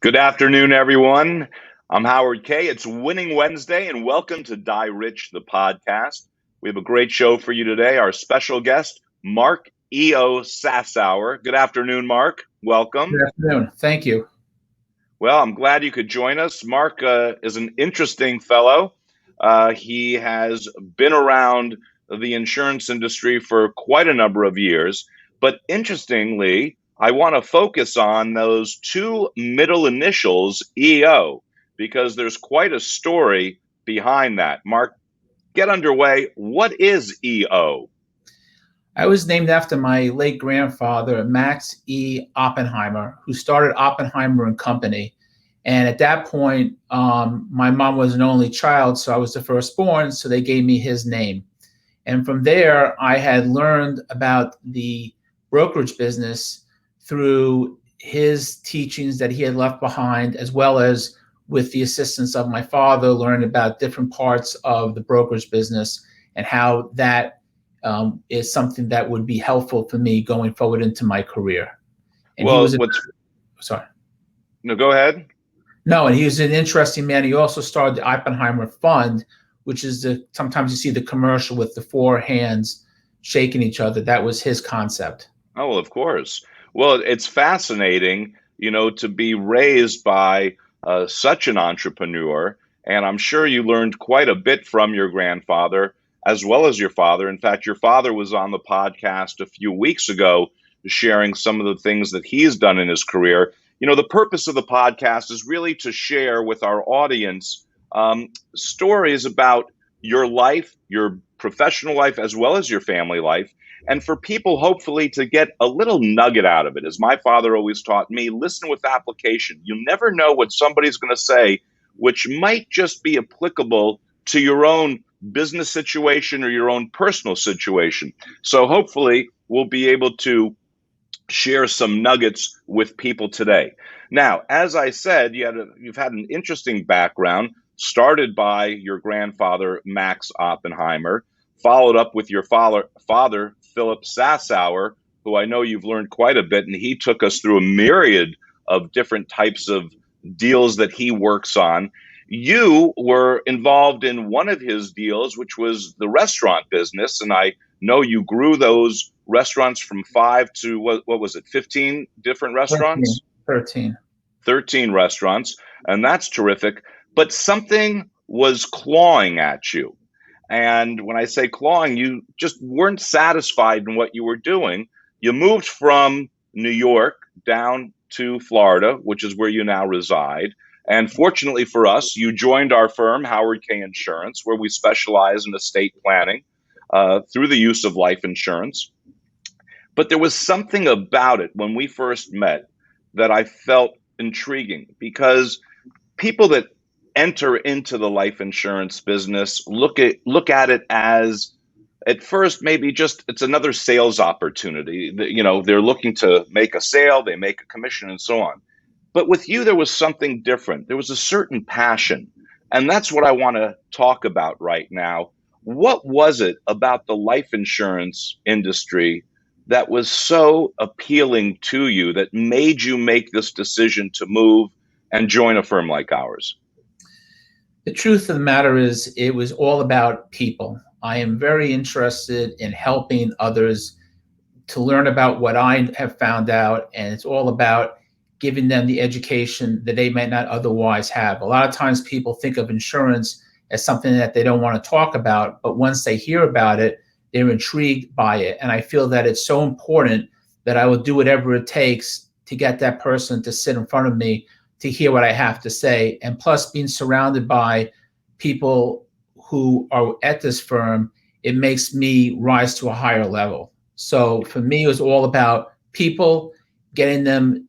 Good afternoon, everyone. I'm Howard Kaye. It's Winning Wednesday, and welcome to Die Rich, the podcast. We have a great show for you today. Our special guest, Mark E Sassower. Good afternoon, Mark. Welcome. Good afternoon. Thank you. Well, I'm glad you could join us. Mark is an interesting fellow. He has been around the insurance industry for quite a number of years, but interestingly, I want to focus on those two middle initials, EO, because there's quite a story behind that. Mark, get underway. What is EO? I was named after my late grandfather, Max E Oppenheimer, who started Oppenheimer Company. And at that point, my mom was an only child, so I was the firstborn, so they gave me his name. And from there, I had learned about the brokerage business through his teachings that he had left behind, as well as with the assistance of my father, learned about different parts of the brokerage business and how that is something that would be helpful for me going forward into my career. And Well, sorry. No, go ahead. No, and he was an interesting man. He also started the Oppenheimer Fund, which is sometimes you see the commercial with the four hands shaking each other. That was his concept. Oh, well, of course. Well, it's fascinating, to be raised by such an entrepreneur. And I'm sure you learned quite a bit from your grandfather as well as your father. In fact, your father was on the podcast a few weeks ago sharing some of the things that he's done in his career. The purpose of the podcast is really to share with our audience stories about your life, your professional life, as well as your family life. And for people, hopefully, to get a little nugget out of it. As my father always taught me, listen with application. You never know what somebody's going to say, which might just be applicable to your own business situation or your own personal situation. So hopefully, we'll be able to share some nuggets with people today. Now, as I said, you've had an interesting background, started by your grandfather, Max Oppenheimer, followed up with your father, Philip Sassower, who I know you've learned quite a bit, and he took us through a myriad of different types of deals that he works on. You were involved in one of his deals, which was the restaurant business, and I know you grew those restaurants from 5 to, what was it, 15 different restaurants? 13 restaurants, and that's terrific. But something was clawing at you. And when I say clawing, you just weren't satisfied in what you were doing. You moved from New York down to Florida, which is where you now reside. And fortunately for us, you joined our firm, Howard Kaye Insurance, where we specialize in estate planning through the use of life insurance. But there was something about it when we first met that I felt intriguing, because people that enter into the life insurance business look at it as, at first, maybe just it's another sales opportunity. They're looking to make a sale, they make a commission, and so on. But with you, there was something different. There was a certain passion, and that's what I want to talk about right now. What was it about the life insurance industry that was so appealing to you that made you make this decision to move and join a firm like ours? The truth of the matter is, it was all about people. I am very interested in helping others to learn about what I have found out, and it's all about giving them the education that they might not otherwise have. A lot of times people think of insurance as something that they don't want to talk about, but once they hear about it, they're intrigued by it. And I feel that it's so important that I will do whatever it takes to get that person to sit in front of me to hear what I have to say. And plus, being surrounded by people who are at this firm, it makes me rise to a higher level. So for me, it was all about people, getting them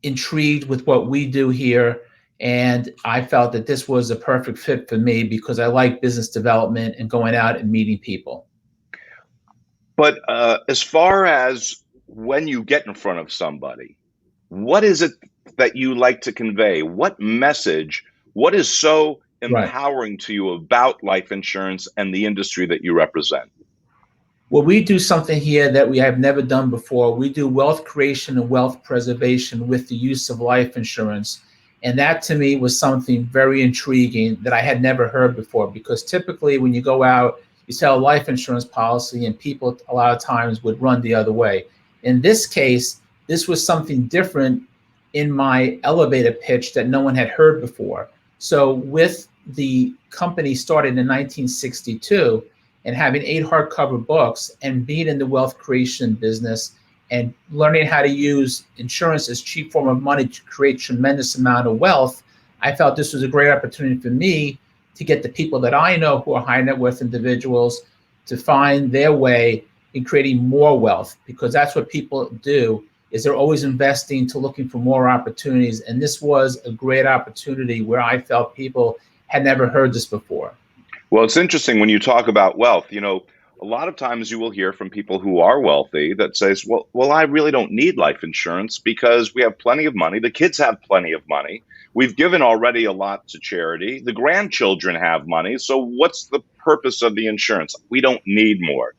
intrigued with what we do here. And I felt that this was a perfect fit for me because I like business development and going out and meeting people. But as far as when you get in front of somebody, what is it that you like to convey? What message, what is so empowering to you about life insurance and the industry that you represent? Well, we do something here that we have never done before. We do wealth creation and wealth preservation with the use of life insurance. And that to me was something very intriguing that I had never heard before, because typically when you go out, you sell a life insurance policy and people a lot of times would run the other way. In this case, this was something different in my elevator pitch that no one had heard before. So with the company started in 1962 and having 8 hardcover books and being in the wealth creation business and learning how to use insurance as a cheap form of money to create tremendous amount of wealth, I felt this was a great opportunity for me to get the people that I know who are high net worth individuals to find their way in creating more wealth, because that's what people do, is they're always investing to looking for more opportunities. And this was a great opportunity where I felt people had never heard this before. Well, it's interesting when you talk about wealth. A lot of times you will hear from people who are wealthy that says, well, I really don't need life insurance because we have plenty of money. The kids have plenty of money. We've given already a lot to charity. The grandchildren have money. So what's the purpose of the insurance? We don't need more.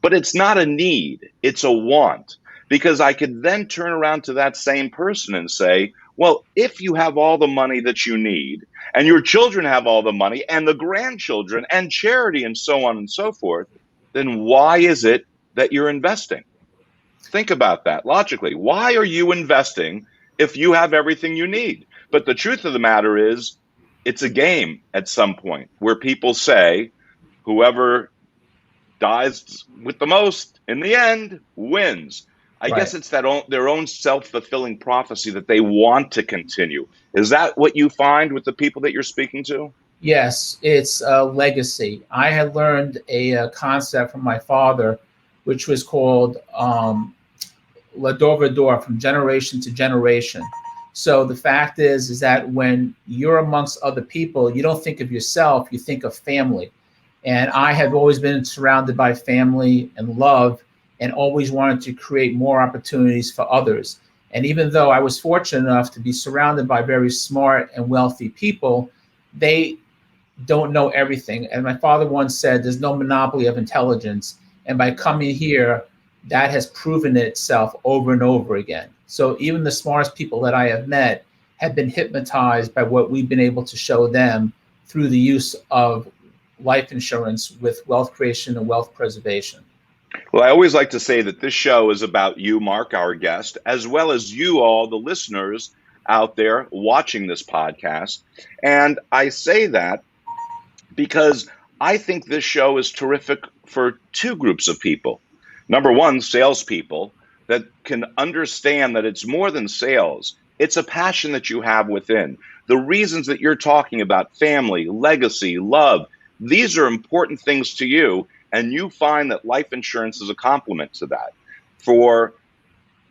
But it's not a need. It's a want. Because I could then turn around to that same person and say, well, if you have all the money that you need and your children have all the money and the grandchildren and charity and so on and so forth, then why is it that you're investing? Think about that logically. Why are you investing if you have everything you need? But the truth of the matter is, it's a game at some point where people say, whoever dies with the most in the end wins. I guess it's their own self-fulfilling prophecy that they want to continue. Is that what you find with the people that you're speaking to? Yes, it's a legacy. I had learned a concept from my father, which was called La Dorvador, from generation to generation. So the fact is that when you're amongst other people, you don't think of yourself, you think of family. And I have always been surrounded by family and love, and always wanted to create more opportunities for others. And even though I was fortunate enough to be surrounded by very smart and wealthy people, they don't know everything. And my father once said, there's no monopoly of intelligence. And by coming here, that has proven itself over and over again. So even the smartest people that I have met have been hypnotized by what we've been able to show them through the use of life insurance with wealth creation and wealth preservation. Well, I always like to say that this show is about you, Mark, our guest, as well as you all, the listeners out there watching this podcast. And I say that because I think this show is terrific for 2 groups of people. Number one, salespeople that can understand that it's more than sales. It's a passion that you have within. The reasons that you're talking about, family, legacy, love, these are important things to you. And you find that life insurance is a complement to that. For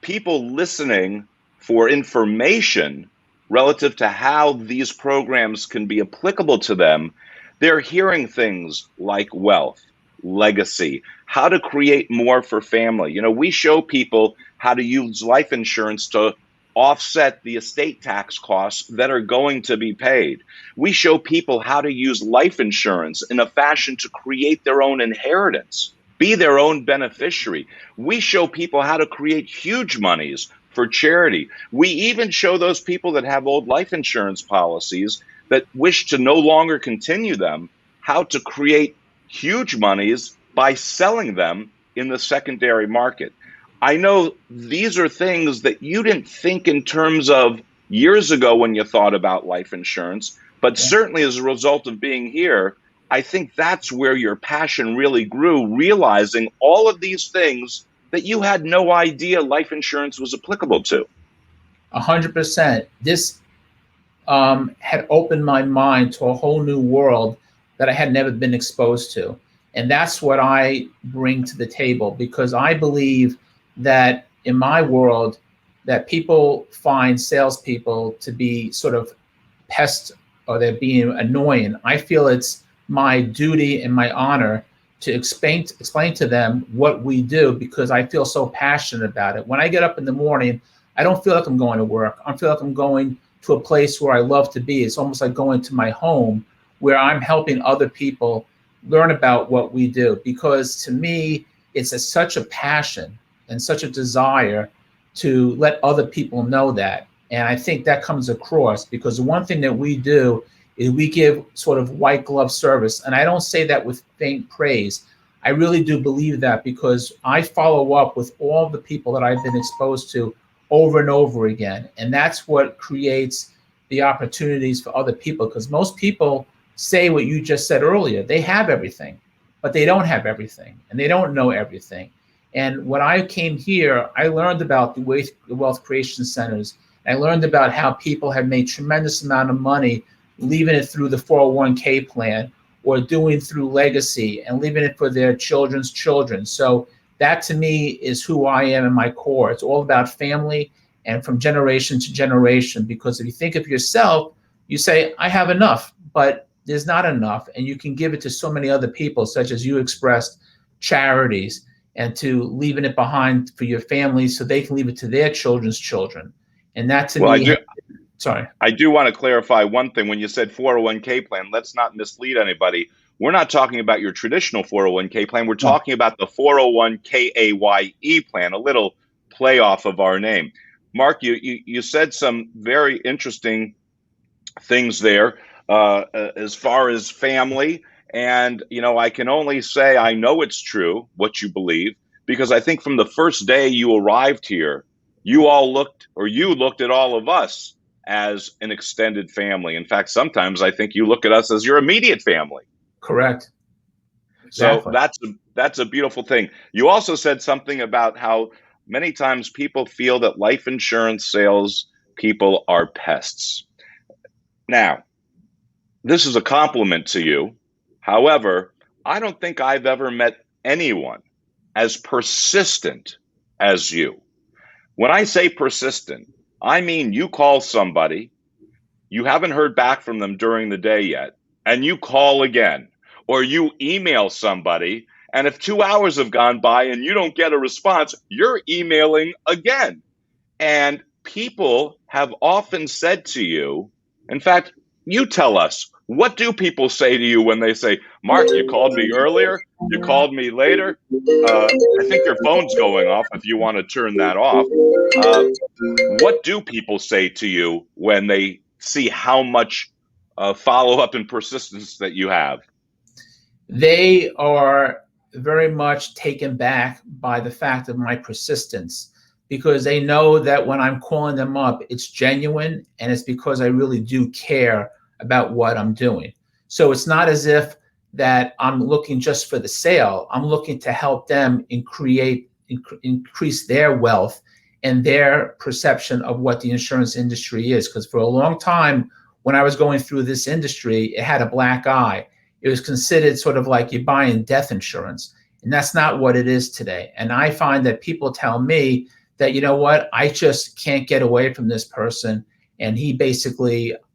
people listening for information relative to how these programs can be applicable to them, they're hearing things like wealth, legacy, how to create more for family. We show people how to use life insurance to offset the estate tax costs that are going to be paid. We show people how to use life insurance in a fashion to create their own inheritance, be their own beneficiary. We show people how to create huge monies for charity. We even show those people that have old life insurance policies that wish to no longer continue them, how to create huge monies by selling them in the secondary market. I know these are things that you didn't think in terms of years ago when you thought about life insurance, but certainly as a result of being here, I think that's where your passion really grew, realizing all of these things that you had no idea life insurance was applicable to. 100%. This had opened my mind to a whole new world that I had never been exposed to. And that's what I bring to the table, because I believe that in my world, that people find salespeople to be sort of pests, or they're being annoying. I feel it's my duty and my honor to explain to them what we do, because I feel so passionate about it. When I get up in the morning, I don't feel like I'm going to work. I feel like I'm going to a place where I love to be. It's almost like going to my home, where I'm helping other people learn about what we do. Because to me, it's such a passion and such a desire to let other people know that. And I think that comes across because the one thing that we do is we give sort of white glove service. And I don't say that with faint praise. I really do believe that because I follow up with all the people that I've been exposed to over and over again. And that's what creates the opportunities for other people, because most people say what you just said earlier. They have everything, but they don't have everything and they don't know everything. And when I came here, I learned about the wealth creation centers. I learned about how people have made tremendous amount of money leaving it through the 401k plan or doing through legacy and leaving it for their children's children. So that to me is who I am in my core. It's all about family and from generation to generation, because if you think of yourself, you say, I have enough, but there's not enough. And you can give it to so many other people, such as you expressed, charities, and to leaving it behind for your family so they can leave it to their children's children. And that to Well, me, sorry. I do want to clarify one thing. When you said 401k plan, let's not mislead anybody. We're not talking about your traditional 401k plan. We're talking about the 401k plan, a little play off of our name. Mark, you said some very interesting things there as far as family. And, I can only say I know it's true what you believe, because I think from the first day you arrived here, you looked at all of us as an extended family. In fact, sometimes I think you look at us as your immediate family. Correct. Exactly. So that's a beautiful thing. You also said something about how many times people feel that life insurance sales people are pests. Now, this is a compliment to you. However, I don't think I've ever met anyone as persistent as you. When I say persistent, I mean you call somebody, you haven't heard back from them during the day yet, and you call again, or you email somebody, and if 2 hours have gone by and you don't get a response, you're emailing again. And people have often said to you, in fact, you tell us, what do people say to you when they say, Mark, you called me earlier, you called me later? I think your phone's going off if you want to turn that off. What do people say to you when they see how much follow-up and persistence that you have? They are very much taken back by the fact of my persistence, because they know that when I'm calling them up, it's genuine and it's because I really do care about what I'm doing. So it's not as if that I'm looking just for the sale. I'm looking to help them increase their wealth and their perception of what the insurance industry is. Because for a long time, when I was going through this industry, it had a black eye. It was considered sort of like you're buying death insurance. And that's not what it is today. And I find that people tell me that, you know what, I just can't get away from this person. And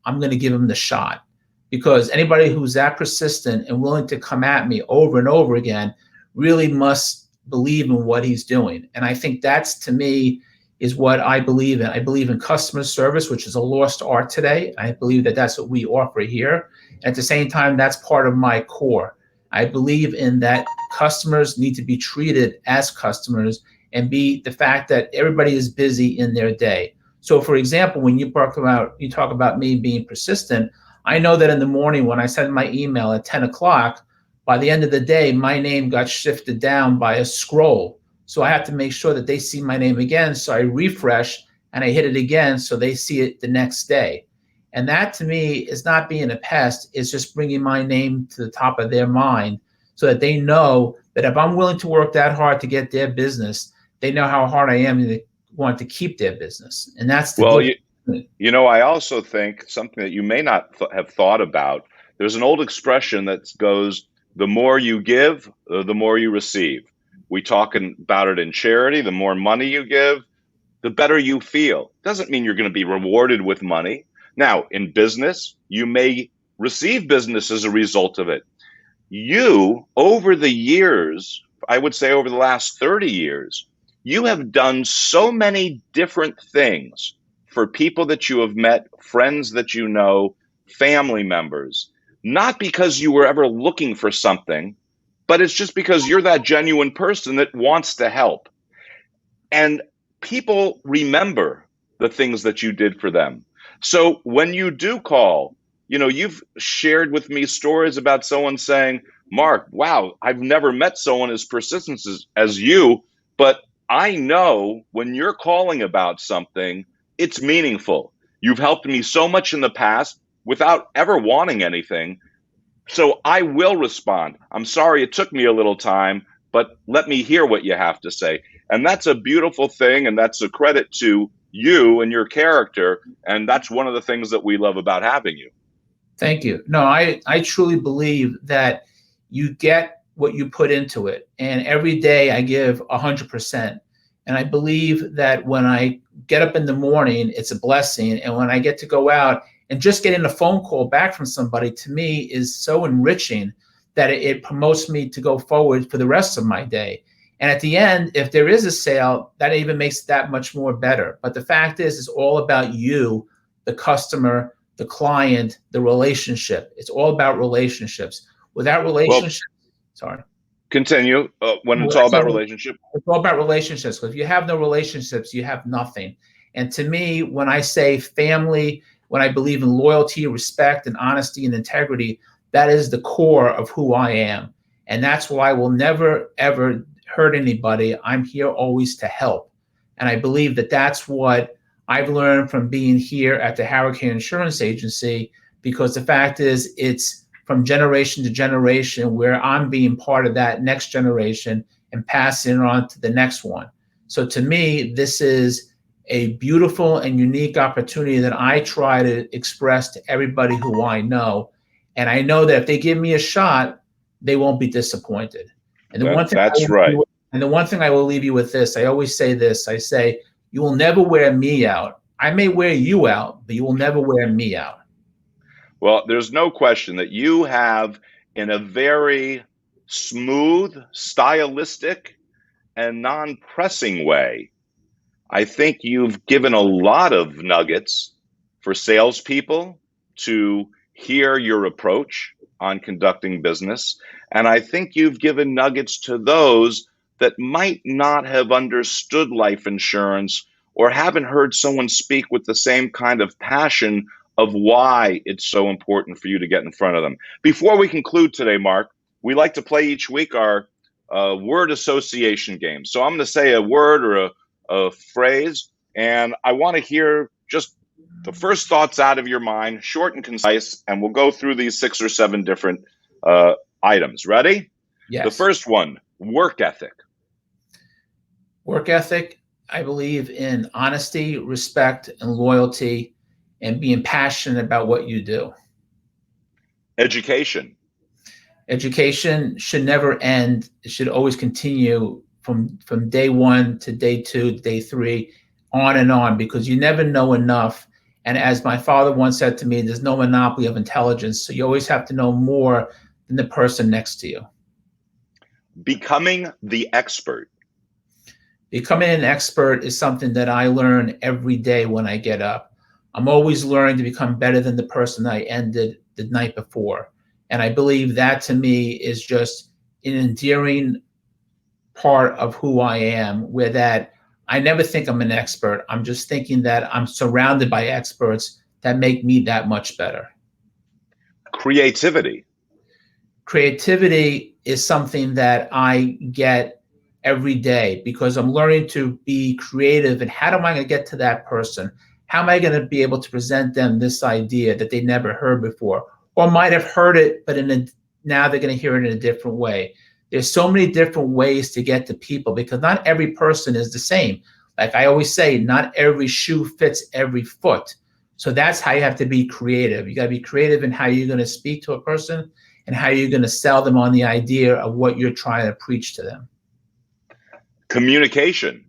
I'm going to give him the shot. Because anybody who's that persistent and willing to come at me over and over again really must believe in what he's doing. And I think that's, to me, is what I believe in. I believe in customer service, which is a lost art today. I believe that that's what we offer here. At the same time, that's part of my core. I believe in that customers need to be treated as customers, and be the fact that everybody is busy in their day. So for example, when you talk about me being persistent, I know that in the morning when I send my email at 10 o'clock, by the end of the day, my name got shifted down by a scroll. So I have to make sure that they see my name again. So I refresh and I hit it again so they see it the next day. And that to me is not being a pest. It's just bringing my name to the top of their mind so that they know that if I'm willing to work that hard to get their business, they know how hard I am to want to keep their business. And that's the difference. I also think something that you may not have thought about, there's an old expression that goes, the more you give, the more you receive. We talk about it in charity. The more money you give, the better you feel. Doesn't mean you're going to be rewarded with money. Now, in business, you may receive business as a result of it. You, over the years, I would say over the last 30 years, you have done so many different things for people that you have met, friends that you know, family members, not because you were ever looking for something, but it's just because you're that genuine person that wants to help. And people remember the things that you did for them. So when you do call, you've shared with me stories about someone saying, Mark, wow, I've never met someone as persistent as you, but I know when you're calling about something, it's meaningful. You've helped me so much in the past without ever wanting anything. So I will respond. I'm sorry it took me a little time, but let me hear what you have to say. And that's a beautiful thing. And that's a credit to you and your character. And that's one of the things that we love about having you. Thank you. No, I truly believe that you get what you put into it. And every day I give 100%. And I believe that when I get up in the morning, it's a blessing. And when I get to go out and just getting a phone call back from somebody, to me is so enriching that it promotes me to go forward for the rest of my day. And at the end, if there is a sale, that even makes it that much more better. But the fact is, it's all about you, the customer, the client, the relationship. It's all about relationships. Without relationships, sorry. Continue. When it's all about relationship. It's all about relationships. Because if you have no relationships, you have nothing. And to me, when I say family, when I believe in loyalty, respect, and honesty and integrity, that is the core of who I am. And that's why I will never, ever hurt anybody. I'm here always to help. And I believe that that's what I've learned from being here at the Howard Kaye Insurance Agency, because the fact is, it's from generation to generation where I'm being part of that next generation and passing it on to the next one. So to me, this is a beautiful and unique opportunity that I try to express to everybody who I know. And I know that if they give me a shot, they won't be disappointed. And the one thing I will leave you with this, I always say this, I say, you will never wear me out. I may wear you out, but you will never wear me out. Well, there's no question that you have, in a very smooth, stylistic, and non-pressing way, I think you've given a lot of nuggets for salespeople to hear your approach on conducting business. And I think you've given nuggets to those that might not have understood life insurance or haven't heard someone speak with the same kind of passion of why it's so important for you to get in front of them. Before we conclude today, Mark, we like to play each week our word association game. So I'm going to say a word or a phrase, and I want to hear just the first thoughts out of your mind, short and concise, and we'll go through these 6 or 7 different items. Ready? Yes. The first one, work ethic. Work ethic, I believe in honesty, respect, and loyalty, and being passionate about what you do. Education. Education should never end. It should always continue from day 1 to day 2, day 3, on and on, because you never know enough. And as my father once said to me, there's no monopoly of intelligence. So you always have to know more than the person next to you. Becoming the expert. Becoming an expert is something that I learn every day when I get up. I'm always learning to become better than the person I ended the night before. And I believe that to me is just an endearing part of who I am, where that I never think I'm an expert. I'm just thinking that I'm surrounded by experts that make me that much better. Creativity. Creativity is something that I get every day because I'm learning to be creative. And how am I going to get to that person? How am I going to be able to present them this idea that they never heard before, or might have heard it, but now they're going to hear it in a different way? There's so many different ways to get to people because not every person is the same. Like I always say, not every shoe fits every foot. So that's how you have to be creative. You got to be creative in how you're going to speak to a person and how you're going to sell them on the idea of what you're trying to preach to them. Communication.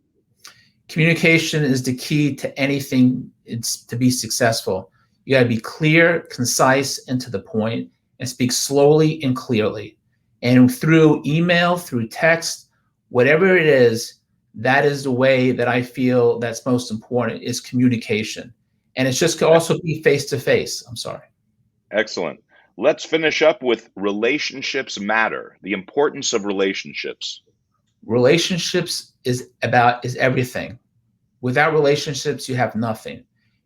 Communication is the key to anything. It's to be successful. You got to be clear, concise, and to the point, and speak slowly and clearly. And through email, through text, whatever it is, that is the way that I feel that's most important is communication. And it's just can also be face-to-face. I'm sorry. Excellent. Let's finish up with relationships matter, the importance of relationships. Relationships is everything. Without relationships, you have nothing.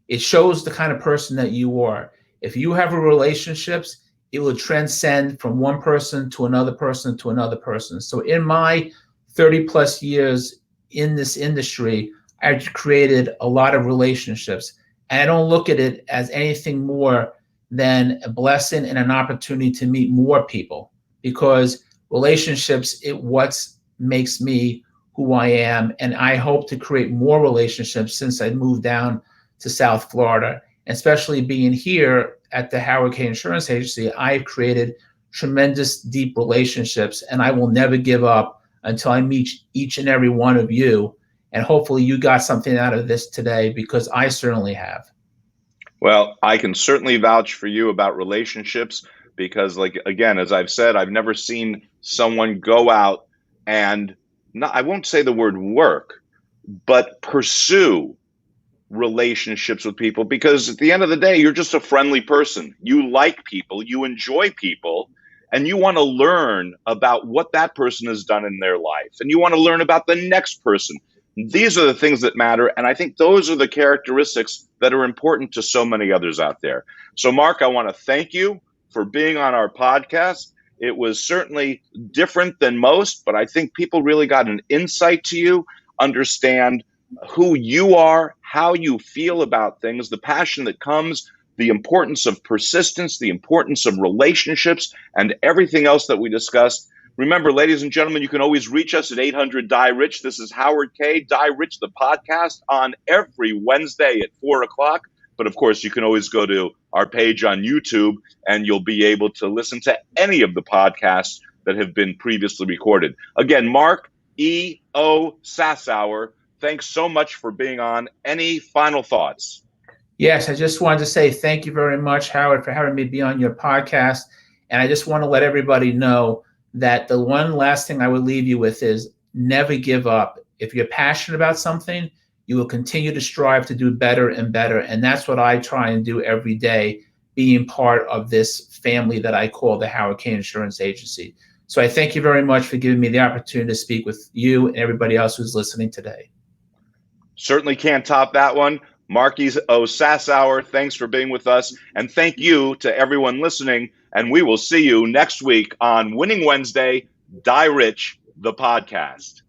It shows the kind of person that you are. If you have relationships, it will transcend from one person to another person to another person. So in my 30 plus years in this industry, I've created a lot of relationships. And I don't look at it as anything more than a blessing and an opportunity to meet more people, because relationships, it what makes me who I am. And I hope to create more relationships since I moved down to South Florida. And especially being here at the Howard Kaye Insurance Agency, I've created tremendous deep relationships, and I will never give up until I meet each and every one of you. And hopefully you got something out of this today, because I certainly have. Well, I can certainly vouch for you about relationships because, like, again, as I've said, I've never seen someone go out and not, I won't say the word work, but pursue relationships with people, because at the end of the day, you're just a friendly person. You like people, you enjoy people, and you want to learn about what that person has done in their life, and you want to learn about the next person. These are the things that matter, and I think those are the characteristics that are important to so many others out there. So, Mark, I want to thank you for being on our podcast. It was certainly different than most, but I think people really got an insight to you, understand who you are, how you feel about things, the passion that comes, the importance of persistence, the importance of relationships, and everything else that we discussed. Remember, ladies and gentlemen, you can always reach us at 800-DIE-RICH. This is Howard Kaye, Die Rich, the podcast, on every Wednesday at 4 o'clock. But of course, you can always go to our page on YouTube, and you'll be able to listen to any of the podcasts that have been previously recorded. Again, Mark E. O. Sassower, thanks so much for being on. Any final thoughts? Yes, I just wanted to say thank you very much, Howard, for having me be on your podcast. And I just want to let everybody know that the one last thing I would leave you with is never give up. If you're passionate about something, you will continue to strive to do better and better. And that's what I try and do every day, being part of this family that I call the Howard Kaye Insurance Agency. So I thank you very much for giving me the opportunity to speak with you and everybody else who's listening today. Certainly can't top that one. Mark E. O. Sassower, thanks for being with us. And thank you to everyone listening. And we will see you next week on Winning Wednesday, Die Rich, the podcast.